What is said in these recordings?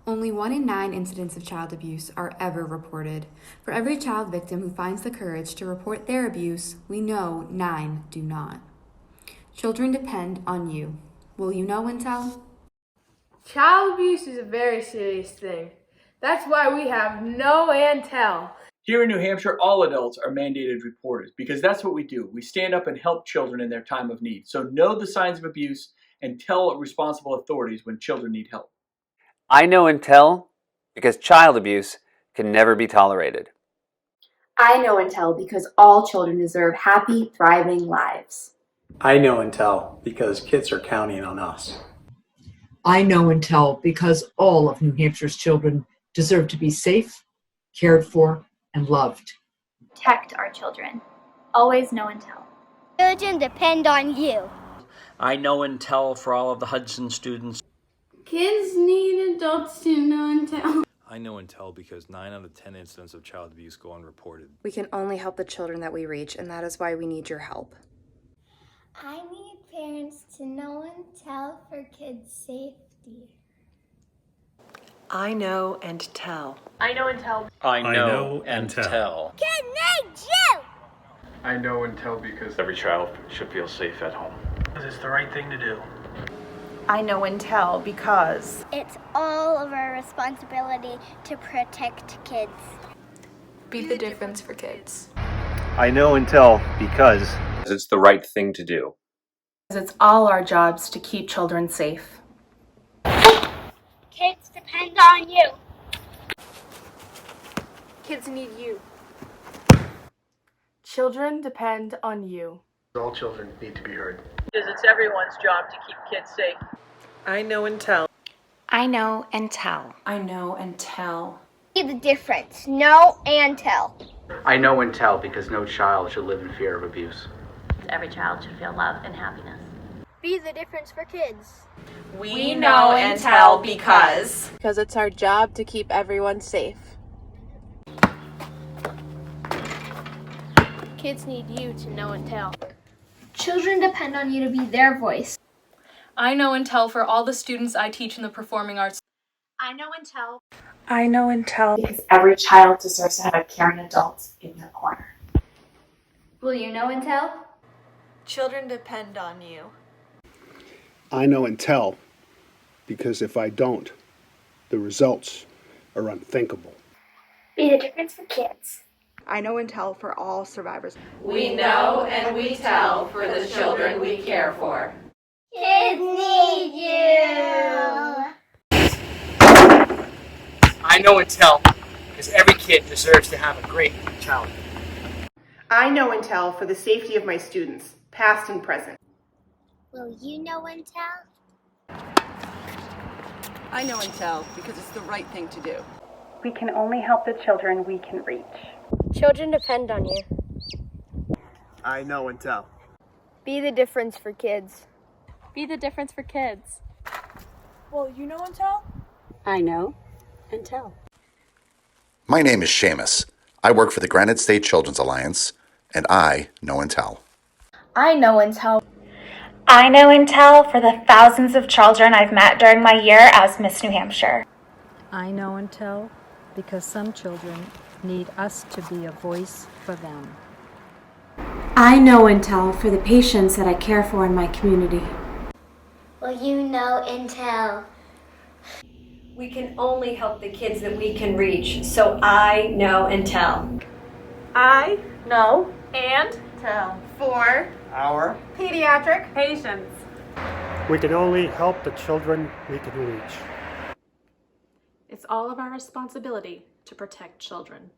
Only 1 in 9 incidents of child abuse are ever reported. For every child victim who finds the courage to report their abuse, we know 9 do not. Children depend on you. Will you know and tell? Child abuse is a very serious thing. That's why we have Know and Tell. Here in New Hampshire, all adults are mandated reporters because that's what we do. We stand up and help children in their time of need. So know the signs of abuse and tell responsible authorities when children need help. I know and tell because child abuse can never be tolerated. I know and tell because all children deserve happy, thriving lives. I know and tell because kids are counting on us. I know and tell because all of New Hampshire's children deserve to be safe, cared for, and loved. Protect our children. Always know and tell. Children depend on you. I know and tell for all of the Hudson students. Kids need adults to know and tell. I know and tell because 9 out of 10 incidents of child abuse go unreported. We can only help the children that we reach, and that is why we need your help. I need parents to know and tell for kids' safety. I know and tell. I know and tell. I know and tell. Kids need you! I know and tell because every child should feel safe at home. It's the right thing to do. I know and tell because it's all of our responsibility to protect kids. Be the difference for kids. I know and tell because it's the right thing to do. It's all our jobs to keep children safe. Kids depend on you. Kids need you. Children depend on you. All children need to be heard. Because it's everyone's job to keep kids safe. I know and tell. I know and tell. I know and tell. Be the difference. Know and tell. I know and tell because no child should live in fear of abuse. Every child should feel love and happiness. Be the difference for kids. We know and tell because it's our job to keep everyone safe. Kids need you to know and tell. Children depend on you to be their voice. I know and tell for all the students I teach in the performing arts. I know and tell. I know and tell because every child deserves to have a caring adult in their corner. Will you know and tell? Children depend on you. I know and tell because if I don't, the results are unthinkable. Be the difference for kids. I know and tell for all survivors. We know and we tell for the children we care for. Kids need you. I know and tell because every kid deserves to have a great childhood. I know and tell for the safety of my students, past and present. Will you know and tell? I know and tell because it's the right thing to do. We can only help the children we can reach. Children depend on you. I know and tell. Be the difference for kids. Be the difference for kids. Will you know and tell? I know and tell. My name is Seamus. I work for the Granite State Children's Alliance, and I know and tell. I know and tell. I know and tell for the thousands of children I've met during my year as Miss New Hampshire. I know and tell because some children need us to be a voice for them. I know and tell for the patients that I care for in my community. Will you know and tell? We can only help the kids that we can reach, so I know and tell. I know and tell for Our pediatric patients. We can only help the children we can reach. It's all of our responsibility to protect children.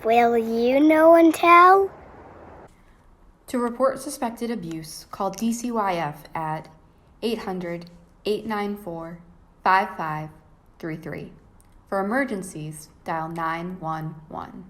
Will you know and tell? To report suspected abuse, call DCYF at 800-894-5533. For emergencies, dial 911.